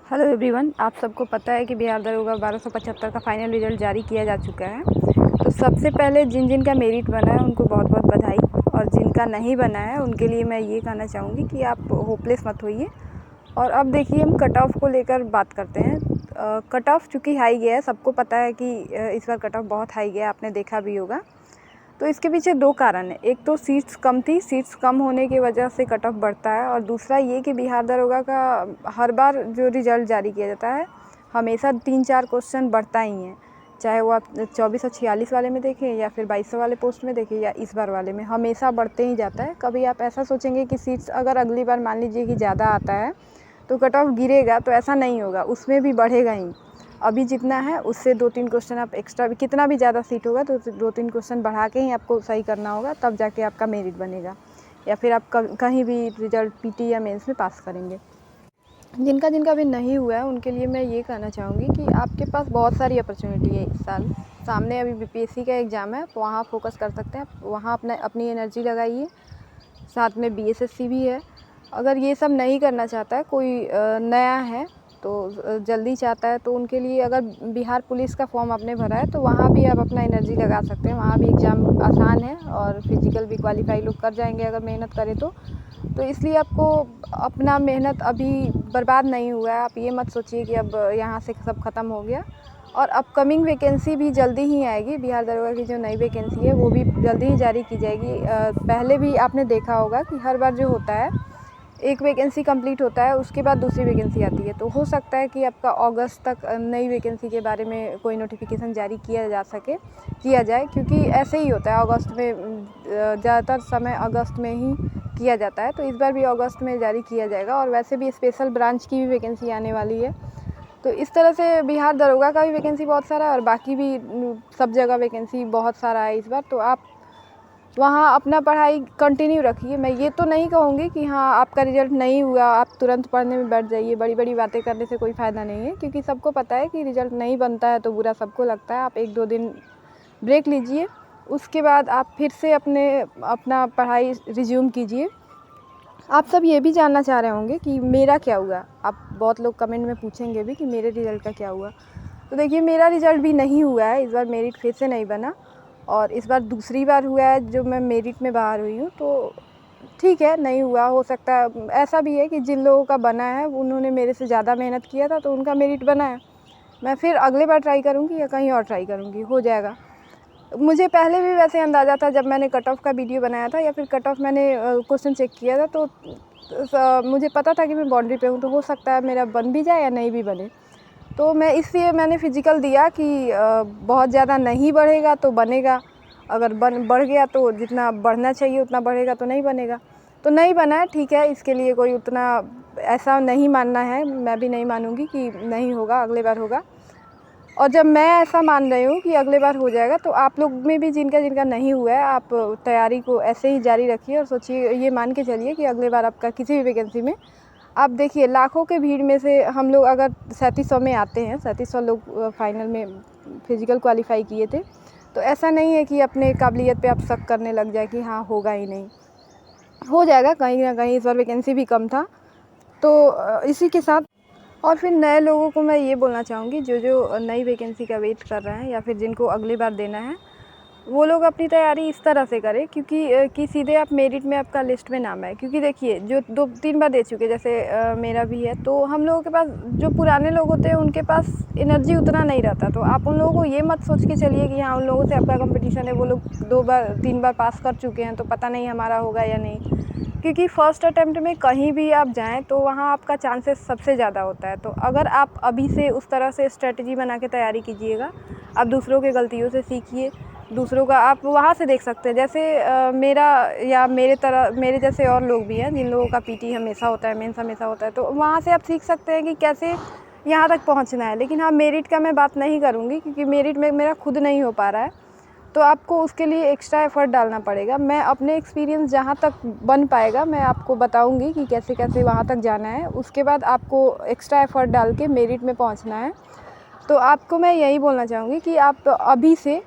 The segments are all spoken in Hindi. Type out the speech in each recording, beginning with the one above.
हेलो एवरीवन, आप सबको पता है कि बिहार दरोगा 1275 का फाइनल रिजल्ट जारी किया जा चुका है। तो सबसे पहले जिन जिन का मेरिट बना है उनको बहुत बहुत बधाई, और जिनका नहीं बना है उनके लिए मैं ये कहना चाहूँगी कि आप होपलेस मत होइए। और अब देखिए, हम कट ऑफ को लेकर बात करते हैं। कट ऑफ चूँकि हाई गया है, सबको पता है कि इस बार कट ऑफ बहुत हाई गया, आपने देखा भी होगा। तो इसके पीछे दो कारण हैं। एक तो सीट्स कम थी, सीट्स कम होने की वजह से कट ऑफ बढ़ता है, और दूसरा ये कि बिहार दरोगा का हर बार जो रिज़ल्ट जारी किया जाता है हमेशा 3-4 क्वेश्चन बढ़ता ही है। चाहे वो आप 2446 वाले में देखें या फिर 2200 वाले पोस्ट में देखें या इस बार वाले में, हमेशा बढ़ते ही जाता है। कभी आप ऐसा सोचेंगे कि सीट्स अगर अगली बार मान लीजिए कि ज़्यादा आता है तो कट ऑफ गिरेगा, तो ऐसा नहीं होगा, उसमें भी बढ़ेगा ही। अभी जितना है उससे 2-3 क्वेश्चन आप एक्स्ट्रा भी, कितना भी ज़्यादा सीट होगा तो 2-3 क्वेश्चन बढ़ा के ही आपको सही करना होगा, तब जाके आपका मेरिट बनेगा, या फिर आप कहीं भी रिजल्ट पीटी या मेंस में पास करेंगे। जिनका जिनका भी नहीं हुआ है उनके लिए मैं ये कहना चाहूँगी कि आपके पास बहुत सारी अपॉर्चुनिटी है इस साल। सामने अभी बीपीएससी का एग्ज़ाम है, तो वहाँ फोकस कर सकते हैं आप, वहाँ अपनी एनर्जी लगाइए। साथ में बीएसएससी भी है। अगर ये सब नहीं करना चाहता है, कोई नया है तो जल्दी चाहता है, तो उनके लिए अगर बिहार पुलिस का फॉर्म आपने भरा है तो वहाँ भी आप अपना एनर्जी लगा सकते हैं। वहाँ भी एग्ज़ाम आसान है और फिज़िकल भी क्वालिफाई लोग कर जाएंगे अगर मेहनत करें तो इसलिए आपको अपना मेहनत अभी बर्बाद नहीं हुआ है। आप ये मत सोचिए कि अब यहाँ से सब ख़त्म हो गया। और अपकमिंग वैकेंसी भी जल्दी ही आएगी। बिहार दरोगा की जो नई वैकेंसी है वो भी जल्दी ही जारी की जाएगी। पहले भी आपने देखा होगा कि हर बार जो होता है, एक वैकेंसी कंप्लीट होता है, उसके बाद दूसरी वैकेंसी आती है। तो हो सकता है कि आपका अगस्त तक नई वैकेंसी के बारे में कोई नोटिफिकेशन जारी किया जाए, क्योंकि ऐसे ही होता है। अगस्त में ज़्यादातर समय अगस्त में ही किया जाता है, तो इस बार भी अगस्त में जारी किया जाएगा। और वैसे भी स्पेशल ब्रांच की भी वैकेंसी आने वाली है। तो इस तरह से बिहार दरोगा का भी वैकेंसी बहुत सारा है और बाकी भी सब जगह वैकेंसी बहुत सारा है इस बार। तो आप वहाँ अपना पढ़ाई कंटिन्यू रखिए। मैं ये तो नहीं कहूँगी कि हाँ, आपका रिजल्ट नहीं हुआ आप तुरंत पढ़ने में बैठ जाइए। बड़ी बड़ी बातें करने से कोई फ़ायदा नहीं है, क्योंकि सबको पता है कि रिजल्ट नहीं बनता है तो बुरा सबको लगता है। आप 1-2 दिन ब्रेक लीजिए, उसके बाद आप फिर से अपना पढ़ाई रिज्यूम कीजिए। आप सब ये भी जानना चाह रहे होंगे कि मेरा क्या हुआ। आप बहुत लोग कमेंट में पूछेंगे भी कि मेरे रिज़ल्ट का क्या हुआ। तो देखिए, मेरा रिज़ल्ट भी नहीं हुआ है इस बार, मेरिट फिर से नहीं बना, और इस बार दूसरी बार हुआ है जो मैं मेरिट में बाहर हुई हूँ। तो ठीक है, नहीं हुआ, हो सकता है। ऐसा भी है कि जिन लोगों का बना है उन्होंने मेरे से ज़्यादा मेहनत किया था तो उनका मेरिट बना है। मैं फिर अगले बार ट्राई करूँगी या कहीं और ट्राई करूँगी, हो जाएगा। मुझे पहले भी वैसे अंदाज़ा था, जब मैंने कट ऑफ का वीडियो बनाया था या फिर कट ऑफ मैंने क्वेश्चन चेक किया था, तो मुझे पता था कि मैं बाउंड्री पे हूँ, तो हो सकता है मेरा बन भी जाए या नहीं भी बने। तो इसलिए मैंने फिजिकल दिया कि बहुत ज़्यादा नहीं बढ़ेगा तो बनेगा, अगर बढ़ गया तो जितना बढ़ना चाहिए उतना बढ़ेगा, तो नहीं बनेगा तो नहीं बना है। ठीक है, इसके लिए कोई उतना ऐसा नहीं मानना है, मैं भी नहीं मानूँगी कि नहीं होगा, अगले बार होगा। और जब मैं ऐसा मान रही हूँ कि अगले बार हो जाएगा, तो आप लोग में भी जिनका जिनका नहीं हुआ है, आप तैयारी को ऐसे ही जारी रखिए और सोचिए, ये मान के चलिए कि अगले बार आपका किसी भी वैकेंसी में, आप देखिए लाखों के भीड़ में से हम लोग अगर 3700 में आते हैं, 3700 लोग फाइनल में फिज़िकल क्वालिफ़ाई किए थे, तो ऐसा नहीं है कि अपने काबिलियत पे आप शक करने लग जाए कि हाँ होगा ही नहीं, हो जाएगा कहीं ना कहीं। इस बार वैकेंसी भी कम था। तो इसी के साथ और फिर नए लोगों को मैं ये बोलना चाहूँगी, जो जो नई वैकेंसी का वेट कर रहे हैं या फिर जिनको अगली बार देना है, वो लोग अपनी तैयारी इस तरह से करें कि सीधे आप मेरिट में आपका लिस्ट में नाम आए। क्योंकि देखिए, जो 2-3 बार दे चुके, जैसे मेरा भी है, तो हम लोगों के पास, जो पुराने लोग होते हैं उनके पास एनर्जी उतना नहीं रहता। तो आप उन लोगों को ये मत सोच के चलिए कि हाँ, उन लोगों से आपका कंपटीशन है, वो लोग 2-3 बार पास कर चुके हैं तो पता नहीं हमारा होगा या नहीं। क्योंकि फ़र्स्ट अटैम्प्ट में कहीं भी आप जाएँ तो वहाँ आपका चांसेस सबसे ज़्यादा होता है। तो अगर आप अभी से उस तरह से स्ट्रेटजी बना के तैयारी कीजिएगा, आप दूसरों की गलतियों से सीखिए, दूसरों का आप वहाँ से देख सकते हैं। जैसे मेरा या मेरे जैसे और लोग भी हैं जिन लोगों का पीटी हमेशा होता है, मेंस हमेशा होता है, तो वहाँ से आप सीख सकते हैं कि कैसे यहाँ तक पहुँचना है। लेकिन हाँ, मेरिट का मैं बात नहीं करूँगी, क्योंकि मेरिट में मेरा खुद नहीं हो पा रहा है, तो आपको उसके लिए एक्स्ट्रा एफ़र्ट डालना पड़ेगा। मैं अपने एक्सपीरियंस जहाँ तक बन पाएगा मैं आपको बताऊँगी कि कैसे कैसे वहाँ तक जाना है। उसके बाद आपको एक्स्ट्रा एफ़र्ट डाल के मेरिट में पहुँचना है। तो आपको मैं यही बोलना चाहूँगी कि आप अभी से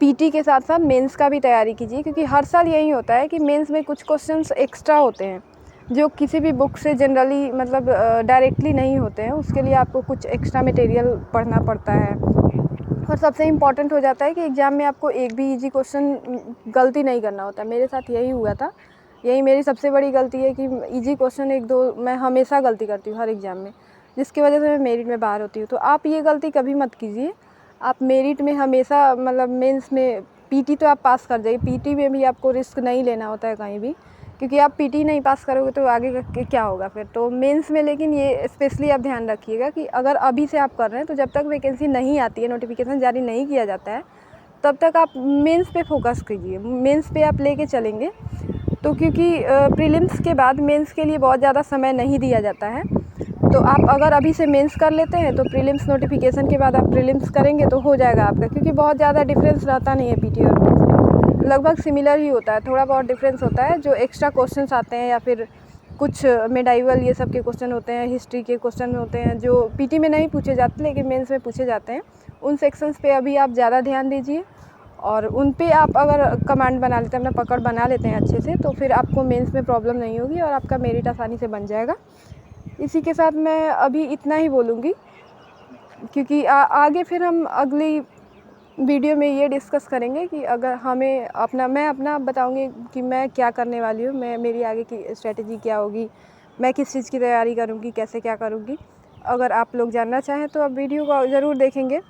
पीटी के साथ साथ मेंस का भी तैयारी कीजिए, क्योंकि हर साल यही होता है कि मेंस में कुछ क्वेश्चंस एक्स्ट्रा होते हैं। जो किसी भी बुक से जनरली मतलब डायरेक्टली नहीं होते हैं, उसके लिए आपको कुछ एक्स्ट्रा मटेरियल पढ़ना पड़ता है। और सबसे इम्पॉर्टेंट हो जाता है कि एग्ज़ाम में आपको एक भी इजी क्वेश्चन गलती नहीं करना होता। मेरे साथ यही हुआ था, यही मेरी सबसे बड़ी गलती है कि इजी क्वेश्चन 1-2 मैं हमेशा गलती करती हूँ हर एग्ज़ाम में, जिसकी वजह से मैं मेरिट में बाहर होती हूँ। तो आप ये गलती कभी मत कीजिए। आप मेरिट में हमेशा मतलब मेंस में पीटी तो आप पास कर जाइए, पीटी में भी आपको रिस्क नहीं लेना होता है कहीं भी, क्योंकि आप पीटी नहीं पास करोगे तो आगे का क्या होगा फिर। तो मेंस में लेकिन ये स्पेशली आप ध्यान रखिएगा कि अगर अभी से आप कर रहे हैं तो जब तक वैकेंसी नहीं आती है, नोटिफिकेशन जारी नहीं किया जाता है, तब तक आप मेंस पे फोकस कीजिए, मेंस पे आप लेके चलेंगे। तो क्योंकि प्रीलिम्स के बाद मेंस के लिए बहुत ज़्यादा समय नहीं दिया जाता है, तो आप अगर अभी से मेंस कर लेते हैं तो प्रीलिम्स नोटिफिकेशन के बाद आप प्रीलिम्स करेंगे तो हो जाएगा आपका, क्योंकि बहुत ज़्यादा डिफरेंस रहता नहीं है पीटी और मेंस में, लगभग सिमिलर ही होता है। थोड़ा बहुत डिफरेंस होता है, जो एक्स्ट्रा क्वेश्चंस आते हैं या फिर कुछ मेडाइवल ये सब के क्वेश्चन होते हैं, हिस्ट्री के क्वेश्चन होते हैं जो पीटी में नहीं पूछे जाते लेकिन मेंस में पूछे जाते हैं, उन सेक्शंस पे अभी आप ज़्यादा ध्यान दीजिए और उन पे आप अगर कमांड बना लेते हैं, अपना पकड़ बना लेते हैं अच्छे से, तो फिर आपको मेंस में प्रॉब्लम नहीं होगी और आपका मेरिट आसानी से बन जाएगा। इसी के साथ मैं अभी इतना ही बोलूँगी, क्योंकि आगे फिर हम अगली वीडियो में ये डिस्कस करेंगे कि अगर हमें मैं अपना बताऊँगी कि मैं क्या करने वाली हूँ, मेरी आगे की स्ट्रेटजी क्या होगी, मैं किस चीज़ की तैयारी करूँगी, कैसे क्या करूँगी। अगर आप लोग जानना चाहें तो आप वीडियो को ज़रूर देखेंगे।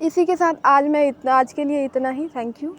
इसी के साथ आज के लिए इतना ही। Thank you.